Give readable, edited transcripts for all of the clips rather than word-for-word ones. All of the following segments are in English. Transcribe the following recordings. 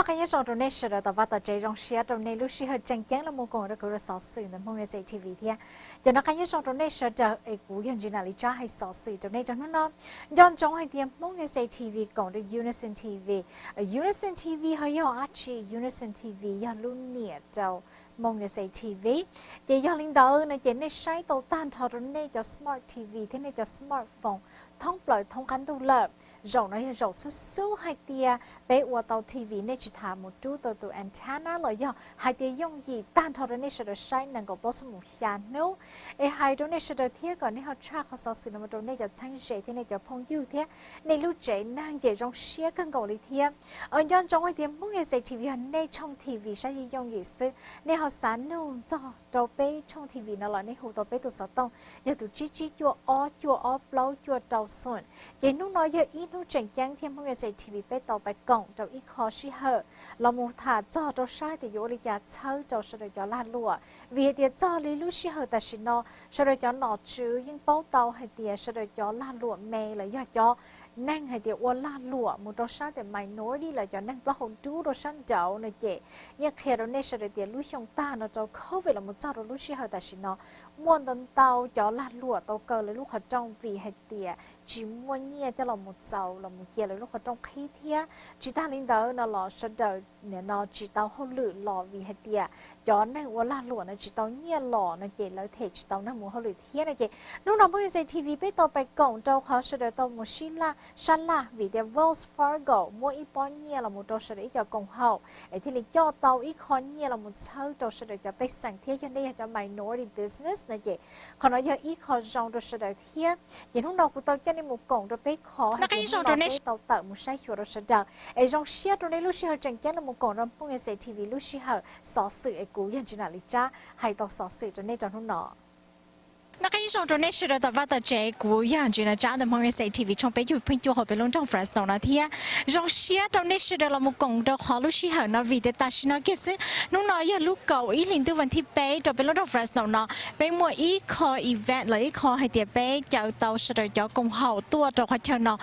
nó cái trong trong này sẽ là tao bắt tao chơi trong xe trong này lúc xí hơi chăng chăng là một con đó cứ sáu sự nên mong người TV thế cho nó cái trong trong này sẽ là cái cú hiện Geena lý cha hay sáu sự trong này trong nó John trong hay tiêm mong người TV còn được Unison TV Unison TV hay do Archie Unison TV do luôn nhẹ trâu mong người TV chỉ do linh đạo này chỉ này sai tàu tan thọ trong này cho Smart TV thế này cho smartphone thông lợi thông khán tu lợi rộng nói rộng số hai tia bé qua tàu TV này chỉ thả một chút từ antenna lợi do hai tia dùng gì tan thọ này sẽ được sai năng có bao nhiêu xa nấu hai chỗ này sẽ được thiết còn nếu họ tra họ so sánh mà chỗ này cho thanh chế thế này cho phong dư thế này lúc chế năng dễ trong xe cần cầu lý thiết ở nhân trong hai tia muốn nghe TV này trong TV sẽ dùng gì sự này họ sáng nấu cho tàu bé trong TV nó là này hồ tàu bé tụ sáu tông giờ tụ chỉ chua ó lâu chua tàu xuân vậy lúc nói giờ ít lúc chỉnh trang thêm mong người TV bé tàu bé cổng tàu ít khó xí hở là một thả cho tàu sai thì vô lý giá chơi tàu sẽ được cho la lụa vì tiền cho lý lúc xí hở ta xin nó sẽ được cho nọ chứ nhưng bao tàu hay tiền sẽ được cho la lụa mè là do cho năng hay tiền uốn la lụa một tàu sai thì mày nói đi là cho năng bao hồn chú tàu săn chậu này chị nhưng khi đó này sẽ được tiền lúc trong ta nó cho không phải là một cho lúc xí hở ta xin nó muôn tấn tàu cho la lụa tàu cờ là lúc họ trong vì hay tiền chỉ muốn nhẹ cho là một giàu là một kia là lúc họ trong khí thế chỉ ta linh đó nó lò sơ đời nó chỉ tao hôn lử lò vì hay tiền cho nên uốn la lụa nó chỉ tao nhẹ lò nó chỉ lấy thể chỉ tao nó muốn hôn lử thế này chị lúc nào bây giờ TV biết tao phải cổng tao khó sơ đời tao một xin la vì cái Wells Fargo mỗi ít bao nhẹ là một tao sơ đời cho công hậu thì là cho tao ít khó nhẹ là một sao tao sơ đời cho bé sang thế cho nên cho minority business này chị còn nói giờ ít khó dòng tao sơ đời thế vậy lúc nào của tao cho nên một cổng tao bé khó hay cái dòng tao tạo một sai chuột tao sơ đời ấy dòng xe tao này lúc xí hở chẳng chắn là một cổng tao không nghe TV lúc xí hở xóa sự ấy cú hiện Geena lý cha hay tao xóa sự cho nên trong lúc nọ那个英雄中呢是的，到的这股样子呢，长得朋友在 TV 中被就朋友和别人中 friends 到那天，让些中呢是的，我们讲的好路时候呢，为的但是呢，其实侬那要路高一零多问题被到别人中 friends 到那，被莫一考 event 了一考还得被叫到是的要共好多到快跳呢，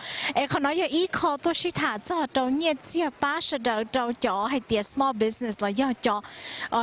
可能要一考都是他做到业绩巴是的到叫还得 small business 了要叫，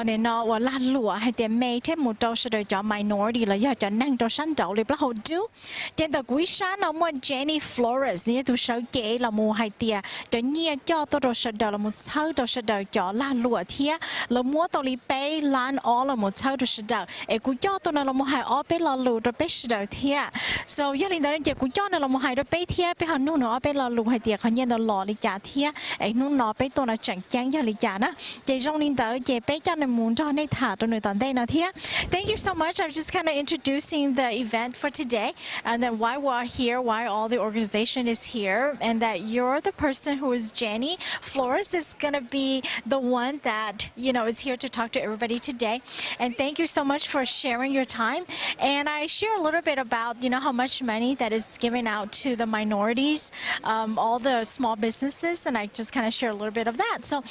呢我拉路还得每天木到是的叫 minority 了要叫。năng đồ săn đậu liệp là hậu chú, trên tờ cuối sáng nó mua Jenny Flores như tôi sợ kể là mua hai tia, cho nhẹ cho tôi đồ săn đậu là một sáu đồ săn đậu cho la lụa thía, là mua tôi li bay lan ó là một sáu đồ săn đậu, cú cho tôi là một hai ó bay la lụa đồ bay săn đậu thía, so gia đình đó giờ cú cho là một hai đồ bay thía, bay họ nung nó bay la lụa hai tia, họ nhẹ đồ lò li trả thía, nung nó bay tôi là chẳng chán cho li trả đó, giờ trong linh đó giờ bay cho nên muốn cho nên thả tôi nơi tận đây nào thía, thank you so much, I'm just kind of introducing the event for today and then why we're here, why all the organization is here, and that you're the person who is Jenny Flores is going to be the one that, you know, is here to talk to everybody today. And thank you so much for sharing your time. And I share a little bit about, you know, how much money that is given out to the minorities, all the small businesses, and I just kind of share a little bit of that. So,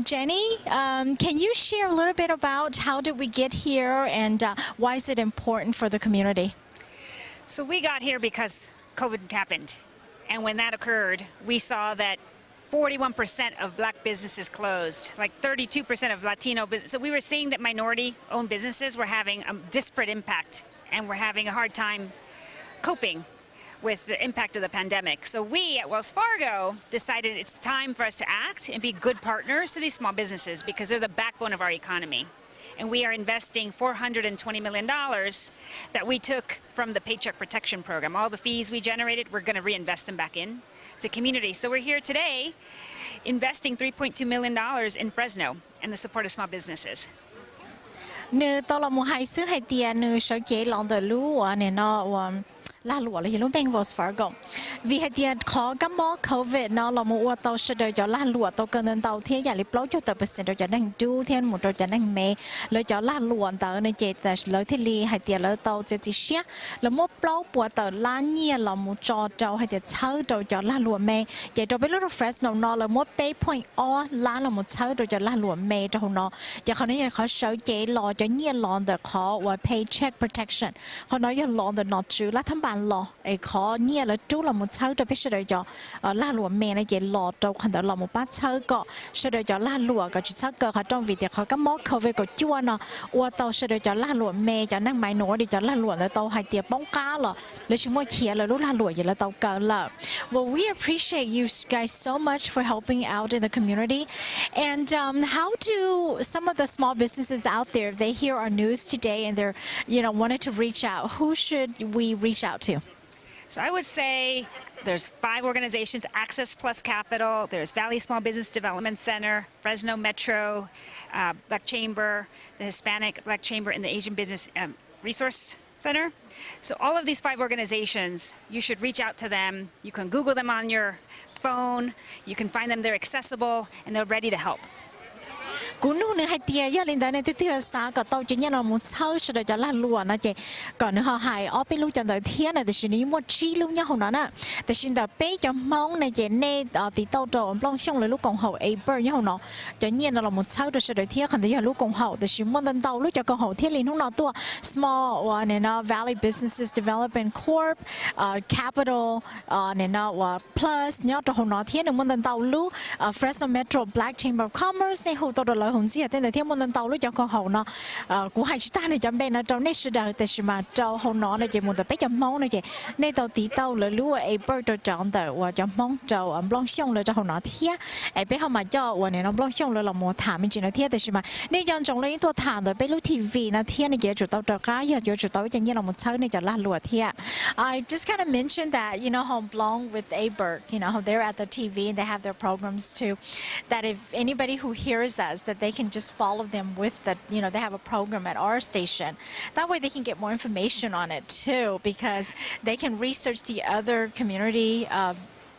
Jenny, can you share a little bit about how did we get here and why is it important for the community? So we got here because COVID happened. And when that occurred, we saw that 41% of black businesses closed, like 32% of Latino businesses. So we were seeing that minority-owned businesses were having a disparate impact and were having a hard time coping with the impact of the pandemic. So we at Wells Fargo decided it's time for us to act and be good partners to these small businesses because they're the backbone of our economy. And we are investing $420 million that we took from the Paycheck Protection Program. All the fees we generated, we're going to reinvest them back in to community. So we're here today investing $3.2 million in Fresno and the support of small businesses. Nếu tôi là một hai xứ hay tiền nếu sở chế lòng đời lúa nên nó la lụa là lúc bên Wells Fargo vì hệ tiền khó gắn bó COVID nó là một ô tô sẽ đợi cho la lụa tàu cần đến tàu thế giải liệp lối cho tàu percent đợi cho đang du thêm một đợi cho đang mê lợi cho la lụa tàu này chế tàu lợi thế li hệ tiền lợi tàu chế chỉ xe là một lối bùa tàu la nhia là một trò trâu hệ tiền sáu đợi cho la lụa mê vậy cho bên lúc Fresno nó là một pay point o la là một sáu đợi cho la lụa mê cho nó giờเขาเนี่ยเขาsở chế lò cho nhia lò được họ và paycheck protectionเขาnói là lò được nọ chứ là thằng bà 干了，可捏了猪了木抽的，必须得叫拉罗面呢，也老到看到老木把抽个，是得叫拉罗个去抽个，佢當 video 佢咁摸佢個豬呢，我到是得叫拉羅面，就能買攞的叫拉羅了，到係碟幫家了，你全部企了，都拉羅嘢了，到夠了。Well, we appreciate you guys so much for helping out in the community, and how do some of the small businesses out there, if they hear our news today and they're wanted to reach out, who should we reach out to? So I would say there's 5 organizations: Access Plus Capital, there's Valley Small Business Development Center, Fresno Metro, Black Chamber, the Hispanic Black Chamber, and the Asian Business Resource Center. So all of these 5 organizations, you should reach out to them. You can Google them on your phone. You can find them. They're accessible, and they're ready to help. Cú nu này hay tiệt giờ lên đây này tiệt sáng có tàu chuyên là một sáu sẽ được là luôn nè chị còn nữa họ hay ở bên lúc chân đời thiên này thì xử lý một chi luôn nhau đó nè thì xin đợi bé cho mong này chị nè thì tàu trộn long xong là lúc còn hậu April nhau nó cho nhiên là một sáu được sẽ được thiên còn thì giờ lúc còn hậu thì xin muốn tàu lúc cho còn hậu thiên liền lúc nào tua small này nó Valley Businesses Development Corp Capital này nó plus nhau cho hậu nó thiên được muốn tàu lúc Fresno Metro Black Chamber of Commerce này hậu tàu lời hùng gì tên là thiên môn tàu lúc cho con hậu nó của hai chúng ta này chấm bên nó trong này sự đờiแต่mà cho hậu nó này chỉ muốn tập bé chấm mông này chỉ này tàu tí tàu là lúa April cho chọn tàu và chấm mông cho long xong là cho hậu nó thiệt bé họ mà cho và này nó long xong là một thảm mình chỉ nói thiệtแต่mà này chọn trong lấyตัวthảm rồi bé lúc TV nó thiệt này chỉ chủ tàu cho cái giờ chủ tàu cho như là một sáu này cho là lúa thiệt I just kind of mentioned that home belong with Aberg they're at the TV and they have their programs too that if anybody who hears us that they can just follow them with the they have a program at our station that way they can get more information on it too because they can research the other community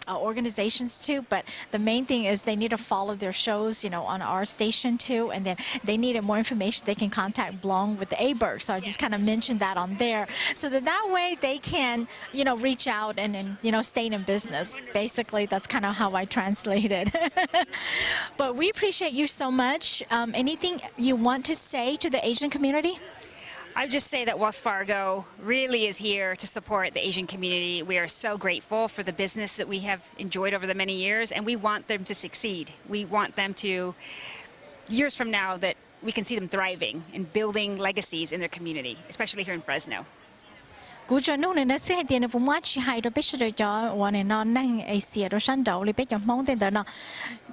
organizations too but the main thing is they need to follow their shows on our station too and then they needed more information they can contact Blong with the Aberg so I just kind of mentioned that on there so that way they can reach out and stay in business basically that's kind of how I translate it but we appreciate you so much anything you want to say to the Asian community? I would just say that Wells Fargo really is here to support the Asian community. We are so grateful for the business that we have enjoyed over the many years, and we want them to succeed. We want them to, years from now, that we can see them thriving and building legacies in their community, especially here in Fresno. Cú cho nô này nó sẽ tiền nó cũng chỉ hay rồi biết rồi cho và này nó năng Asia rồi sẵn đầu thì biết cho mong tiền đó nó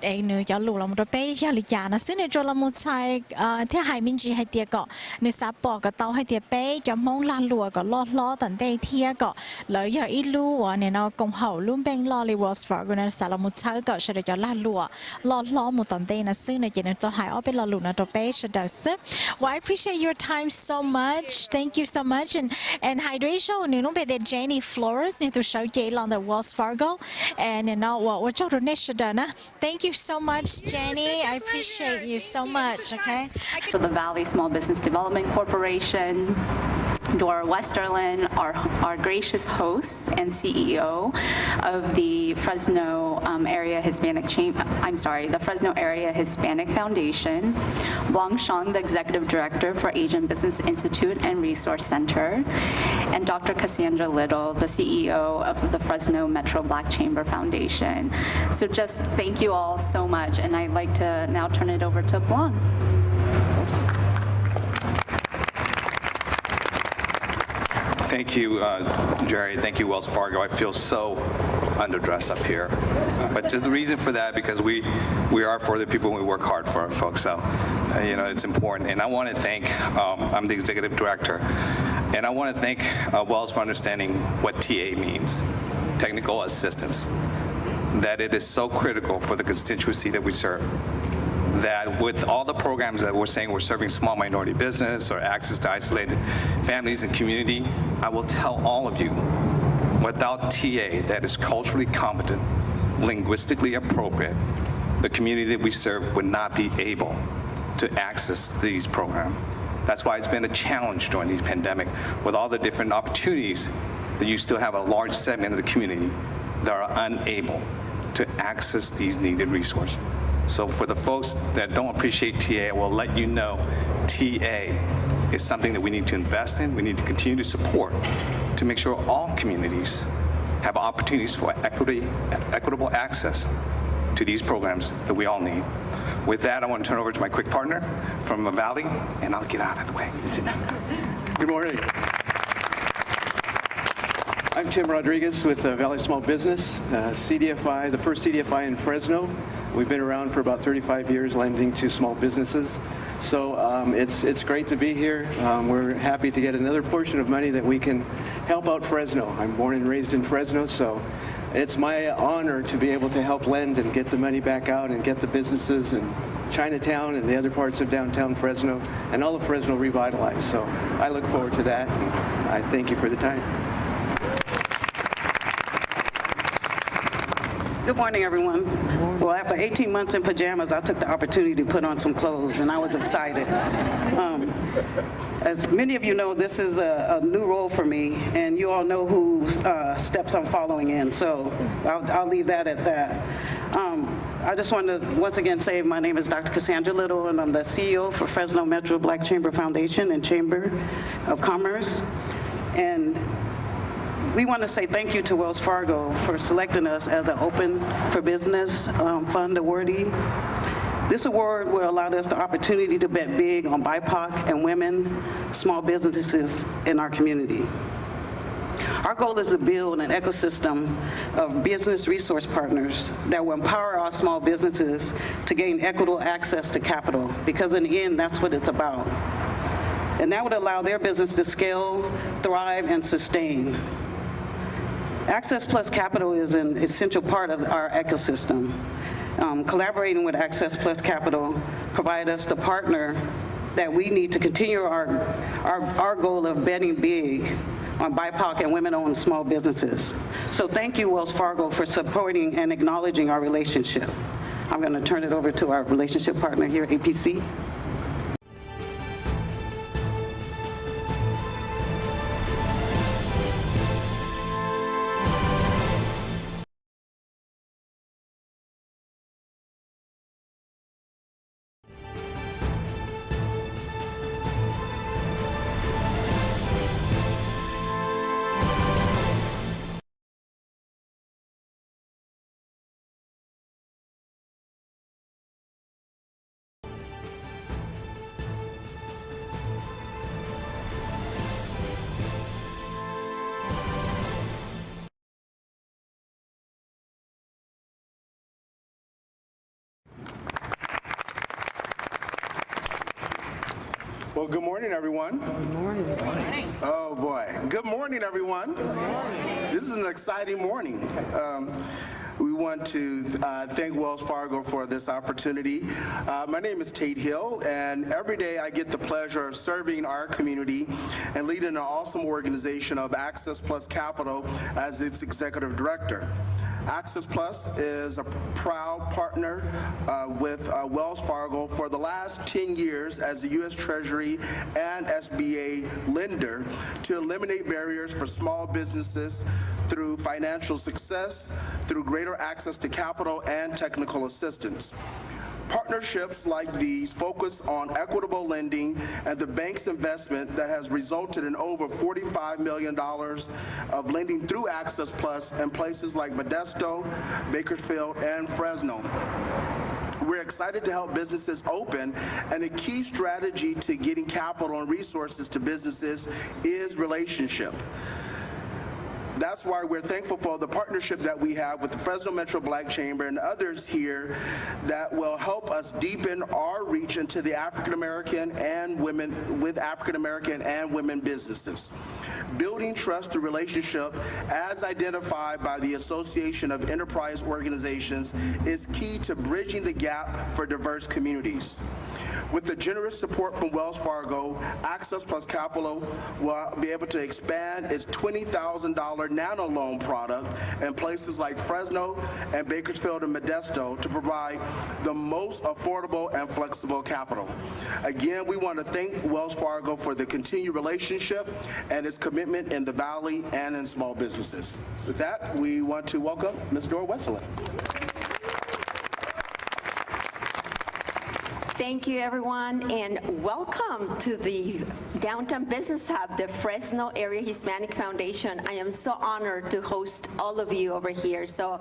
để nữa cho lù làm rồi biết cho lịch trả nó xin để cho làm một sai thế hai mình chỉ hay tiền cọ nếu sắp bỏ cái tàu hay tiền bé cho mong lan lùa có lo tận đây thiệt cọ lợi giờ ít lù và này nó công hậu luôn bên lo li Wells Fargo nó sẽ làm một sai cọ sẽ để cho lan lùa lo một tận đây nó xin này chỉ nên cho hai ở bên lo lù nó rồi bé sẽ được xếp. Well, I appreciate your time so much. Thank you so much and hydration. Show nếu bây giờ Jenny Flores nên tôi show chị on the Wells Fargo and what cho rồi next đó. Thank you so much, Jenny. I appreciate you so much. Okay. For the Valley Small Business Development Corporation, Dora Westerlin, our gracious host and CEO of the Fresno Area Hispanic the Fresno Area Hispanic Foundation, Blong Shang, the Executive Director for Asian Business Institute and Resource Center, and Dr. Cassandra Little, the CEO of the Fresno Metro Black Chamber Foundation. So just thank you all so much, and I'd like to now turn it over to Blong. Thank you, Jerry. Thank you, Wells Fargo. I feel so underdressed up here. But just the reason for that, because we are for the people and we work hard for our folks. So, it's important. And I want to thank, I'm the executive director, and I want to thank Wells for understanding what TA means, technical assistance, that it is so critical for the constituency that we serve. That with all the programs that we're saying we're serving small minority business or access to isolated families and community, I will tell all of you, without TA that is culturally competent, linguistically appropriate, the community that we serve would not be able to access these programs. That's why it's been a challenge during the pandemic with all the different opportunities that you still have a large segment of the community that are unable to access these needed resources. So for the folks that don't appreciate TA, I will let you know TA is something that we need to invest in, we need to continue to support, to make sure all communities have opportunities for equitable access to these programs that we all need. With that, I want to turn over to my quick partner from the Valley, and I'll get out of the way. Good morning. I'm Tim Rodriguez with Valley Small Business, CDFI, the first CDFI in Fresno. We've been around for about 35 years lending to small businesses. So it's great to be here. We're happy to get another portion of money that we can help out Fresno. I'm born and raised in Fresno, so it's my honor to be able to help lend and get the money back out and get the businesses in Chinatown and the other parts of downtown Fresno and all of Fresno revitalized. So I look forward to that, and I thank you for the time. Good morning, everyone. Well, after 18 months in pajamas, I took the opportunity to put on some clothes, and I was excited. As many of you know, this is a new role for me, and you all know whose steps I'm following in, so I'll leave that at that. I just want to once again say my name is Dr. Cassandra Little, and I'm the CEO for Fresno Metro Black Chamber Foundation and Chamber of Commerce. And we want to say thank you to Wells Fargo for selecting us as an Open for Business Fund awardee. This award will allow us the opportunity to bet big on BIPOC and women, small businesses in our community. Our goal is to build an ecosystem of business resource partners that will empower our small businesses to gain equitable access to capital, because in the end, that's what it's about. And that would allow their business to scale, thrive, and sustain. Access Plus Capital is an essential part of our ecosystem. Collaborating with Access Plus Capital provide us the partner that we need to continue our goal of betting big on BIPOC and women-owned small businesses. So thank you, Wells Fargo, for supporting and acknowledging our relationship. I'm going to turn it over to our relationship partner here at APC. Well, good morning, everyone. Good morning. Good morning. Oh, boy. Good morning, everyone. Good morning. This is an exciting morning. We want to thank Wells Fargo for this opportunity. My name is Tate Hill, and every day I get the pleasure of serving our community and leading an awesome organization of Access Plus Capital as its executive director. Access Plus is a proud partner with Wells Fargo for the last 10 years as the U.S. Treasury and SBA lender to eliminate barriers for small businesses through financial success, through greater access to capital and technical assistance. Partnerships like these focus on equitable lending and the bank's investment that has resulted in over $45 million of lending through Access Plus in places like Modesto, Bakersfield, and Fresno. We're excited to help businesses open, and a key strategy to getting capital and resources to businesses is relationship. That's why we're thankful for the partnership that we have with the Fresno Metro Black Chamber and others here that will help us deepen our reach into the African American and women businesses. Building trust through relationship, as identified by the Association of Enterprise Organizations, is key to bridging the gap for diverse communities. With the generous support from Wells Fargo, Access Plus Capital will be able to expand its $20,000 nano loan product in places like Fresno and Bakersfield and Modesto to provide the most affordable and flexible capital. Again, we want to thank Wells Fargo for the continued relationship and its commitment in the Valley and in small businesses. With that, we want to welcome Ms. Dora Westerlin. Thank you, everyone, and welcome to the Downtown Business Hub, the Fresno Area Hispanic Foundation. I am so honored to host all of you over here. So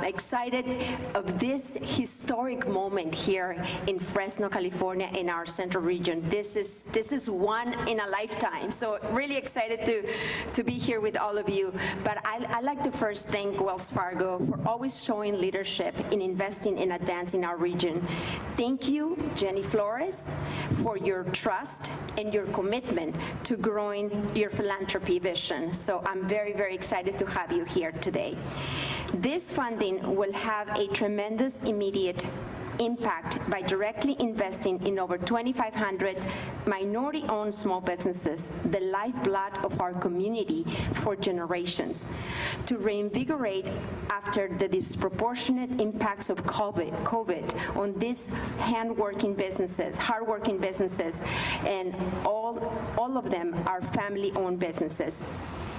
excited of this historic moment here in Fresno, California, in our central region. This is one in a lifetime. So really excited to be here with all of you. But I'd like to first thank Wells Fargo for always showing leadership in investing in advancing our region. Thank you, Jenny Flores, for your trust and your commitment to growing your philanthropy vision. So I'm very, very excited to have you here today. This funding will have a tremendous immediate impact by directly investing in over 2,500 minority-owned small businesses, the lifeblood of our community for generations, to reinvigorate after the disproportionate impacts of COVID on these hardworking businesses, and all of them are family-owned businesses.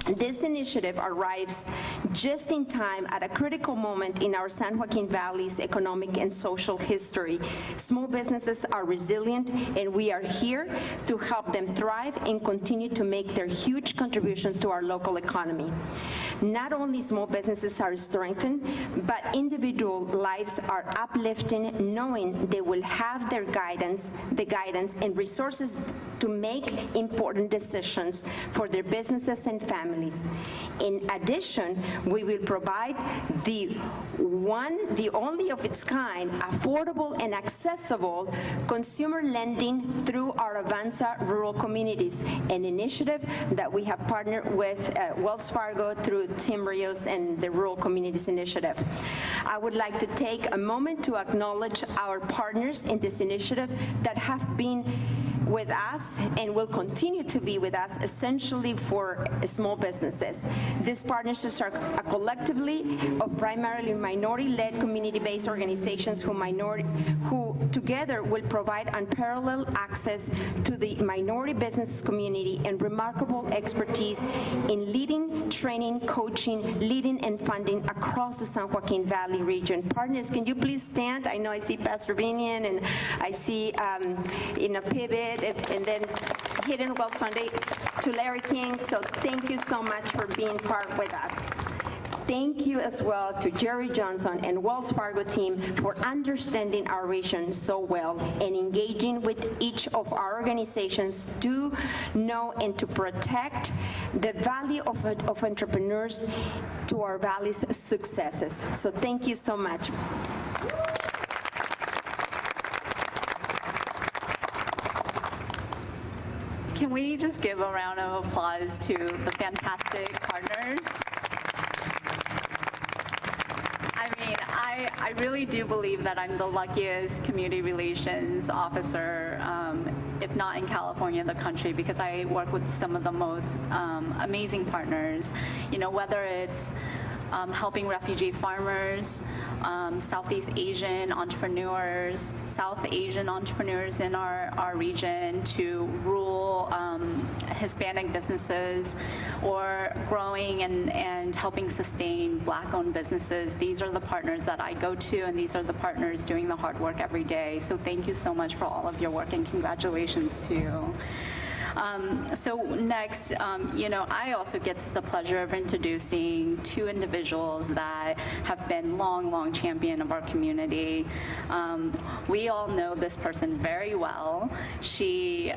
This initiative arrives just in time at a critical moment in our San Joaquin Valley's economic and social history. Small businesses are resilient, and we are here to help them thrive and continue to make their huge contributions to our local economy. Not only small businesses are strengthened, but individual lives are uplifting, knowing they will have the guidance and resources to make important decisions for their businesses and families. In addition, we will provide the only of its kind, affordable and accessible consumer lending through our Avanza Rural Communities, an initiative that we have partnered with Wells Fargo through Tim Rios and the Rural Communities Initiative. I would like to take a moment to acknowledge our partners in this initiative that have been with us and will continue to be with us essentially for small businesses. These partnerships are collectively of primarily minority-led community-based organizations who together will provide unparalleled access to the minority business community and remarkable expertise in leading, training, coaching, leading, and funding across the San Joaquin Valley region. Partners, can you please stand? I know I see Pastor Vinian and I see Pivot, and then Hidden Wells Foundation to Larry King. So thank you so much for being part with us. Thank you as well to Jerry Johnson and Wells Fargo team for understanding our region so well and engaging with each of our organizations to know and to protect the value of entrepreneurs to our valley's successes. So thank you so much. Can we just give a round of applause to the fantastic partners? I mean, I really do believe that I'm the luckiest community relations officer, if not in California, in the country, because I work with some of the most amazing partners, you know, whether it's helping refugee farmers, Southeast Asian entrepreneurs, South Asian entrepreneurs in our region, to rural Hispanic businesses, or growing and helping sustain Black-owned businesses. These are the partners that I go to, and these are the partners doing the hard work every day. So thank you so much for all of your work, and congratulations to you. So next, you know, I also get the pleasure of introducing two individuals that have been long champion of our community. We all know this person very well. She,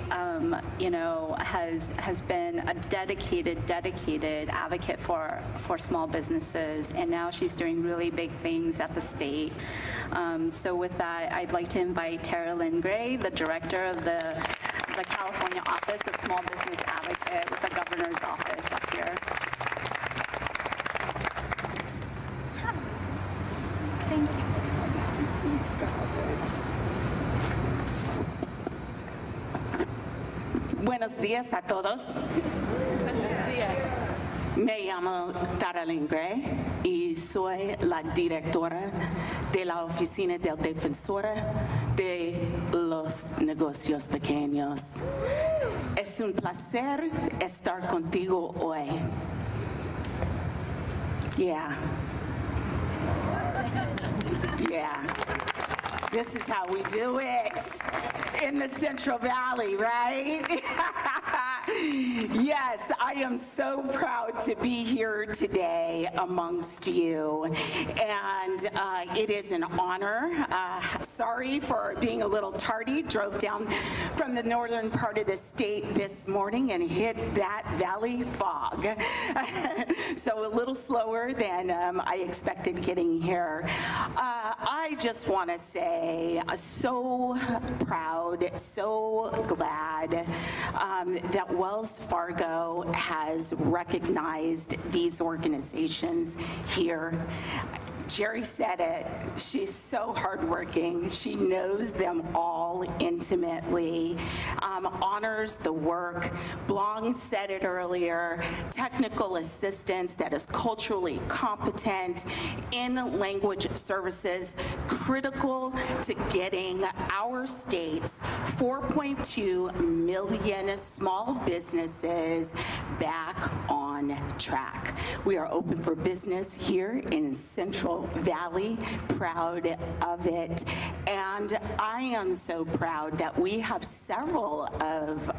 you know, has been a dedicated advocate for small businesses, and now she's doing really big things at the state. So with that, I'd like to invite Tara Lynn Gray, the director of the California Office of Small Business Advocate with the Governor's Office, up here. Thank you. Buenos días a todos. Me llamo Tara Lynn Gray y soy la directora de la Oficina del Defensor de los Negocios Pequeños. Es un placer estar contigo hoy. Yeah. This is how we do it in the Central Valley, right? Yes, I am so proud to be here today amongst you, and it is an honor. Sorry for being a little tardy. Drove down from the northern part of the state this morning and hit that valley fog. So a little slower than I expected getting here. I just want to say so proud, so glad that Wells Fargo has recognized these organizations here. Jerry said it. She's so hardworking. She knows them all intimately, honors the work. Blong said it earlier, technical assistance that is culturally competent in language services, critical to getting our state's 4.2 million small businesses back on track. We are open for business here in Central Valley, proud of it. And I am so proud that we have several of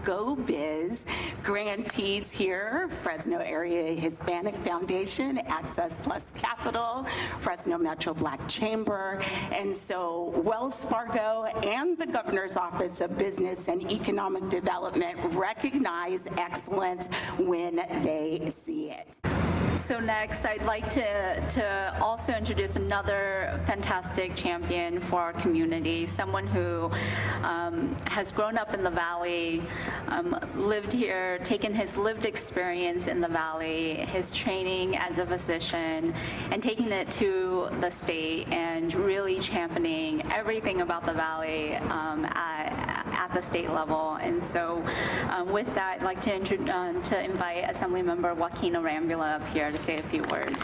Go Biz grantees here, Fresno Area Hispanic Foundation, Access Plus Capital, Fresno Metro Black Chamber. And so Wells Fargo and the Governor's Office of Business and Economic Development recognize excellence when they see it. So next, I'd like to also introduce another fantastic champion for our community, someone who has grown up in the Valley, lived here, taken his lived experience in the Valley, his training as a physician, and taking it to the state and really championing everything about the Valley at the state level. And so with that, I'd like to invite Assemblymember Joaquin Rambula up here to say a few words.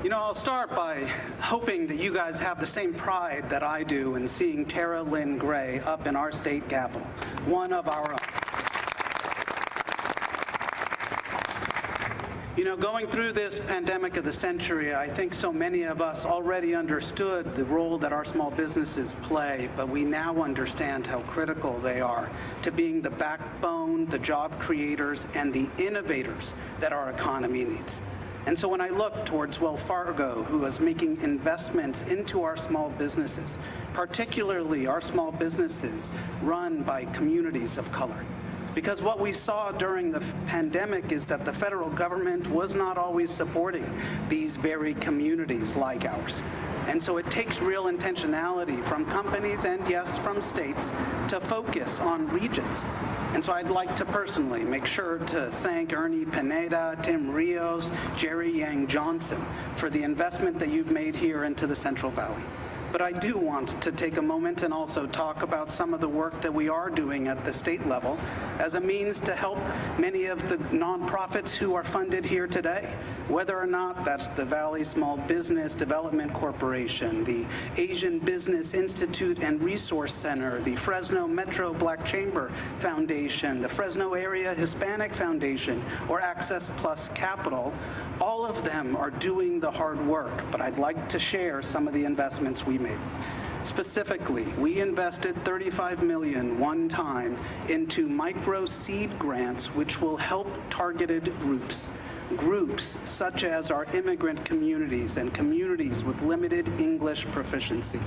You know, I'll start by hoping that you guys have the same pride that I do in seeing Tara Lynn Gray up in our state capitol, one of our own. You know, going through this pandemic of the century, I think so many of us already understood the role that our small businesses play, but we now understand how critical they are to being the backbone, the job creators, and the innovators that our economy needs. And so when I look towards Wells Fargo, who is making investments into our small businesses, particularly our small businesses run by communities of color, because what we saw during the pandemic is that the federal government was not always supporting these very communities like ours. And so it takes real intentionality from companies and, yes, from states to focus on regions. And so I'd like to personally make sure to thank Ernie Pineda, Tim Rios, Jerry Yang Johnson for the investment that you've made here into the Central Valley. But I do want to take a moment and also talk about some of the work that we are doing at the state level as a means to help many of the nonprofits who are funded here today, whether or not that's the Valley Small Business Development Corporation, the Asian Business Institute and Resource Center, the Fresno Metro Black Chamber Foundation, the Fresno Area Hispanic Foundation, or Access Plus Capital. All of them are doing the hard work, but I'd like to share some of the investments we made. Specifically, we invested $35 million one time into micro seed grants, which will help targeted groups such as our immigrant communities and communities with limited English proficiency.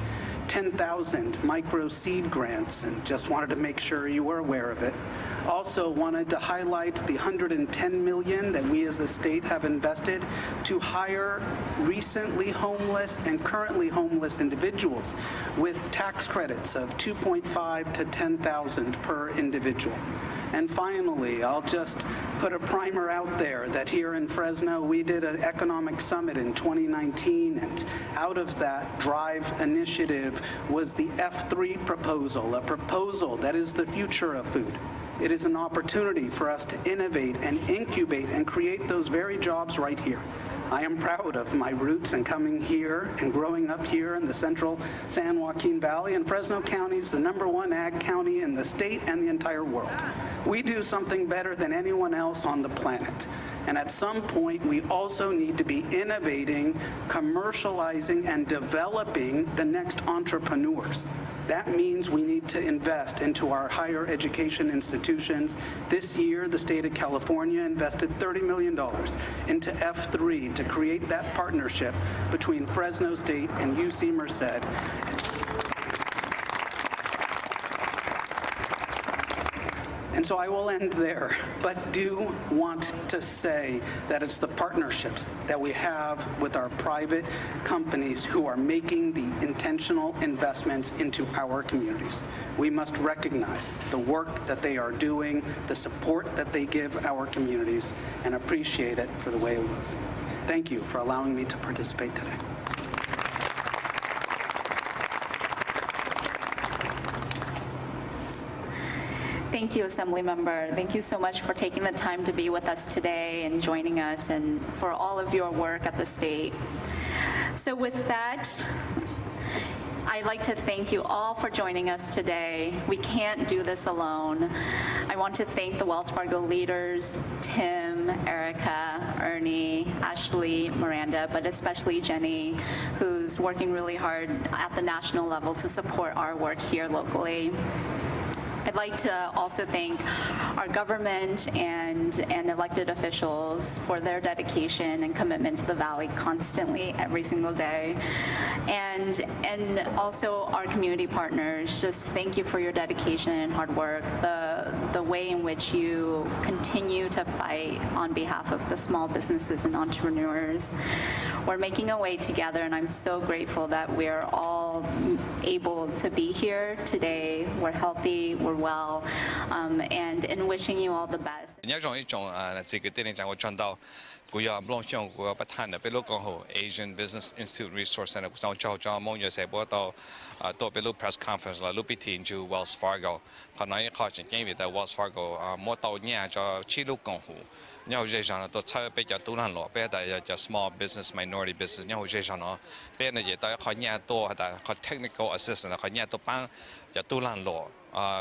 10,000 micro seed grants, and just wanted to make sure you were aware of it. Also wanted to highlight the $110 million that we as a state have invested to hire recently homeless and currently homeless individuals with tax credits of $2.5 to $10,000 per individual. And finally, I'll just put a primer out there that here in Fresno, we did an economic summit in 2019, and out of that DRIVE initiative was the F3 proposal, a proposal that is the future of food. It is an opportunity for us to innovate and incubate and create those very jobs right here. I am proud of my roots and coming here and growing up here in the central San Joaquin Valley, and Fresno County is the #1 ag county in the state and the entire world. We do something better than anyone else on the planet. And at some point, we also need to be innovating, commercializing, and developing the next entrepreneurs. That means we need to invest into our higher education institutions. This year, the state of California invested $30 million into F3 to create that partnership between Fresno State and UC Merced. And so I will end there, but do want to say that it's the partnerships that we have with our private companies who are making the intentional investments into our communities. We must recognize the work that they are doing, the support that they give our communities, and appreciate it for the way it was. Thank you for allowing me to participate today. Thank you, Assembly Member. Thank you so much for taking the time to be with us today and joining us, and for all of your work at the state. So with that, I'd like to thank you all for joining us today. We can't do this alone. I want to thank the Wells Fargo leaders, Tim, Erica, Ernie, Ashley, Miranda, but especially Jenny, who's working really hard at the national level to support our work here locally. I'd like to also thank our government and elected officials for their dedication and commitment to the Valley constantly, every single day. And also our community partners, just thank you for your dedication and hard work, the way in which you continue to fight on behalf of the small businesses and entrepreneurs. We're making a way together, and I'm so grateful that we're all able to be here today. We're healthy, we're well, and wishing you all the best. Asian Business Institute Resource Center 上就就梦約社報道多俾 press conference 啦 ，Lupiti 就 Wells Fargo， 可能一開始見面到 Wells Fargo 冇到年就記錄公戶，然後這上呢都差比較多人咯，比較就 small business minority business， 然後這上呢，比呢嘢都可年多，但係 technical assistant 可年多幫就多人咯。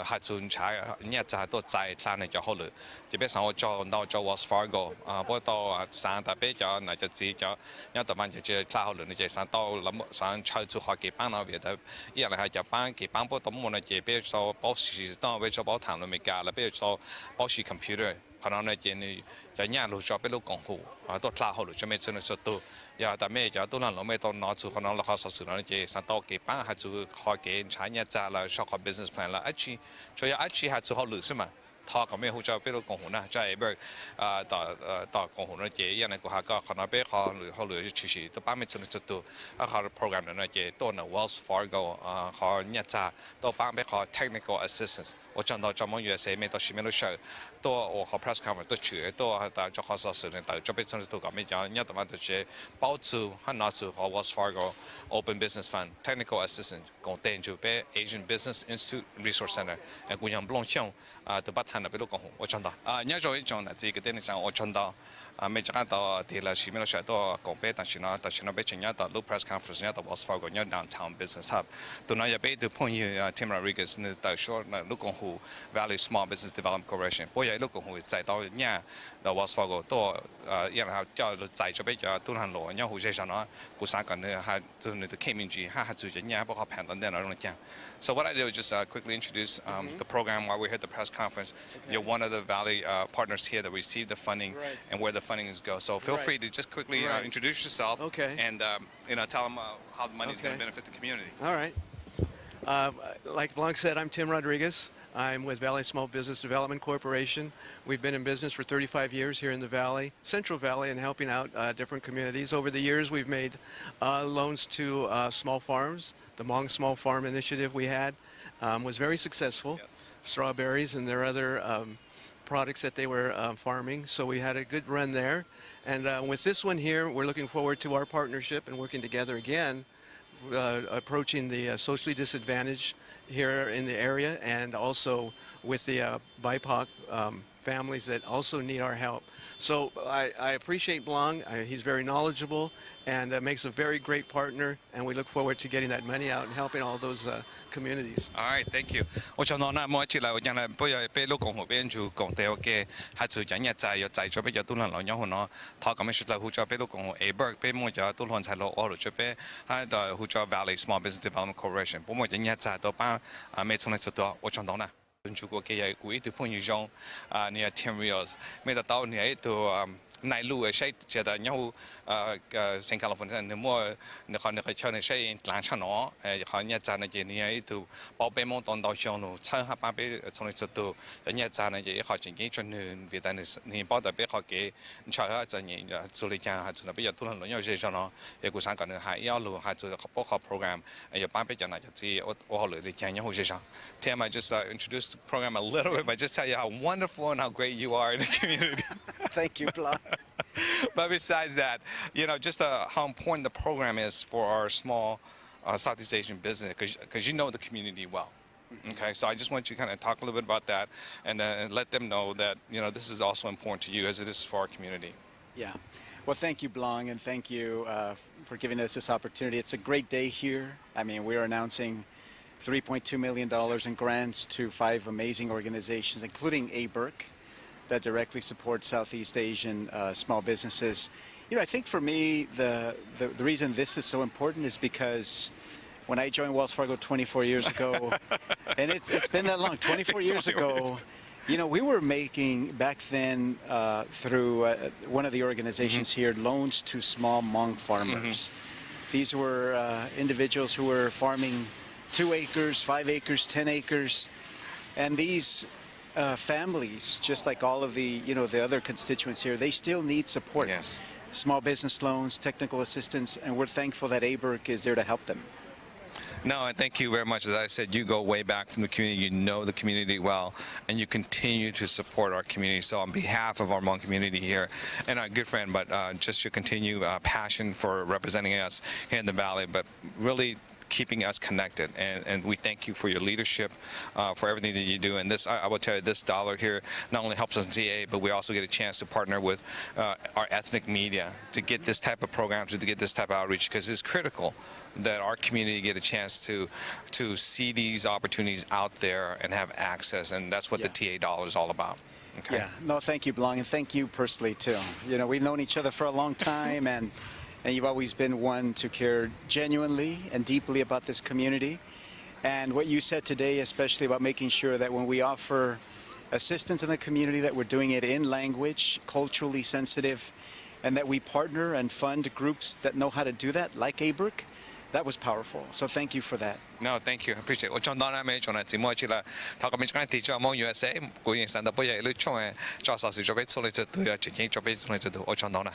核准查เนี่ยจะตัวใจท่านจะเขาเลยจะเป็นสาวจอเราจะ Wells Fargo พวกตัวสารแต่เป็นจะน่าจะจีจะเนี่ยแต่มันจะเจอท่าเขาเลยจะสารตัวลำสารใช้จุดหาเก็บปังเราเบียดอย่างไรจะปังเก็บปังพวกตัวมันจะเป็นตัวป้อสีต้องเป็นตัวป้อถามเราไม่กล้าแล้วเป็นตัวป้อสีคอมพิวเตอร์ขณะนั้นจะเนี่ยรู้จะเป็นลูกกองหูตัวท่าเขาเลยจะไม่เชื่อสุดตัวอย่าแต่ไม่จะตัวนั้นเราไม่ต้องนอจุขณะเราเขาสื่อเราจะสารตัวเก็บปังหาจุดหาเก็บใช้เนี่ยจะเราชอบ business plan แล้วช่วยอาชีพหาจุดเขาหลุดใช่ไหมท่อก็ไม่หูจะเป็นลูกกองหูนะจะไอ้เบิร์ต่อกองหูนั่นเจ๊ยังไงกูหาก็ขณะเป็นเขาหรือเขาหลุดชี้ตัวป้าไม่เชื่อสุดตัวเขาโปรแกรมนั่นเจ๊ตัวน่ะ Wells Fargo เขาเนี่ยจะตัวป้าเป็นเขา technical assistance 我讲到这么远些没到西面的时候，多我和 press conference 都去，多大家好少时呢，大家被城市都搞没讲，你他妈这些包租和拿出和 Wells Fargo Open Business Fund Technical Assistant 共订就被 Asian Business Institute Resource Center， 姑娘不弄想都把谈了被都讲我讲到你要做一种呢，这个店里讲我讲到。ไม่จะกันต่อที่เราชิมเราใช้ตัวกองเป้ต่างชินะแต่ชินะเป้ชินะต่อลูก press conference เนี่ยต่อ Wells Fargo เนี่ย downtown business hub ตัวนั้นอย่าไปดูpoint Tim Rodriguez เนี่ยต่อช่วงลูกกองหู Valley Small Business Development Corporation เพราะอย่างลูกกองหูใจต่อเนี่ยต่อ Wells Fargo ตัวอย่างนะครับจะใจจะไปจะตุ้นหันหลวเนี่ยหูใจฉันเนาะกูสร้างกันเนี่ยฮะตัวเนี่ยตัวเข้มจริงฮะจุดเนี่ยพวกเขาแผนตอนเดียวเราต้องแจ้ง So what I do is just quickly introduce the program while we're here at the press conference. You're one of the Valley partners here that received the funding and where the funding is go. So feel free to just quickly introduce yourself and tell them how the money is going to benefit the community. All right. Like Blanc said, I'm Tim Rodriguez. I'm with Valley Small Business Development Corporation. We've been in business for 35 years here in the Valley, Central Valley, and helping out different communities. Over the years, we've made loans to small farms. The Hmong Small Farm Initiative we had was very successful. Yes. Strawberries and their other products that they were farming. So we had a good run there. And with this one here, we're looking forward to our partnership and working together again, approaching the socially disadvantaged here in the area, and also with the BIPOC families that also need our help. So I appreciate Blanc. He's very knowledgeable and makes a very great partner, and we look forward to getting that money out and helping all those communities. All right, thank you. 我想到那么起来，我讲了不要被老公和别人就讲到嘅，还是讲一仔要仔咗俾咗都能兩樣好咯。他咁樣說嚟，好咗俾老公和 A-Berg 俾我咗都兩齊落我度出俾，喺度好咗 Valley Small Business Development Corporation，幫我一仔到班未從嚟做到，我想到啦。如果嘅嘢會對朋友用你嘅 team reels， 未得到你喺度內陸嘅ใช้จะได้nhauสิงคโปร์เนี่ยมั่วเขาใช้ในใช้หลังชั้นเนาะเขาเนี่ยจานในนี้ไอ้ตัวพอไปมองตอนดาวช่องนู้ใช้หาป้าไปส่งในจุดตัวเนี่ยจานในเขาจริงๆจนวิธีนี้พอแต่ไปเขาเกยใช้เขาจะเนี่ยสุริยาจุดนั้นไปทุนหลวงเนี่ยใช่เนาะเอกสารก่อนหายาวลูหายจุดเขาพวกเขาโปรแกรมอย่าป้าไปจะไหนจะจีโอ้โหเลยแค่เนี่ยใช่เทียมI just introduce the program a little bit by just tell you how wonderful and how great you are in the community. Thank you, Blanc. But besides that, just how important the program is for our small Southeast Asian business, because you know the community well. Okay, so I just want you to kind of talk a little bit about that and let them know that, this is also important to you as it is for our community. Yeah. Well, thank you, Blanc, and thank you for giving us this opportunity. It's a great day here. I mean, we're announcing $3.2 million in grants to 5 amazing organizations, including A-Berg, that directly supports Southeast Asian small businesses. I think for me, the reason this is so important is because when I joined Wells Fargo 24 years ago, and it's been that long, 24 years ago, we were making back then through one of the organizations here, loans to small Hmong farmers. These were individuals who were farming 2 acres, 5 acres, 10 acres, and these families, just like all of the the other constituents here, they still need support. Yes. Small business loans, technical assistance, and we're thankful that A-Berg is there to help them. No, and thank you very much. As I said, you go way back from the community. You know the community well, and you continue to support our community. So on behalf of our Hmong community here, and our good friend, but just your continued passion for representing us here in the Valley, but really keeping us connected, and we thank you for your leadership, for everything that you do. And this, I will tell you, this dollar here not only helps us in TA, but we also get a chance to partner with our ethnic media to get this type of programs, to get this type of outreach, because it's critical that our community get a chance to see these opportunities out there and have access, and that's what the TA dollar is all about. Okay. Yeah, no, thank you, Blanc, and thank you personally too. We've known each other for a long time, and you've always been one to care genuinely and deeply about this community. And what you said today, especially about making sure that when we offer assistance in the community, that we're doing it in language, culturally sensitive, and that we partner and fund groups that know how to do that, like A-Berg, that was powerful. So thank you for that. No, thank you. I appreciate it. 我將當然未做呢節目去啦，頭個面講啲就冇 USA，固然上到不嘢，你衝嘅，做實事做俾出嚟就對啊，自己做俾出嚟就對，我將當啦。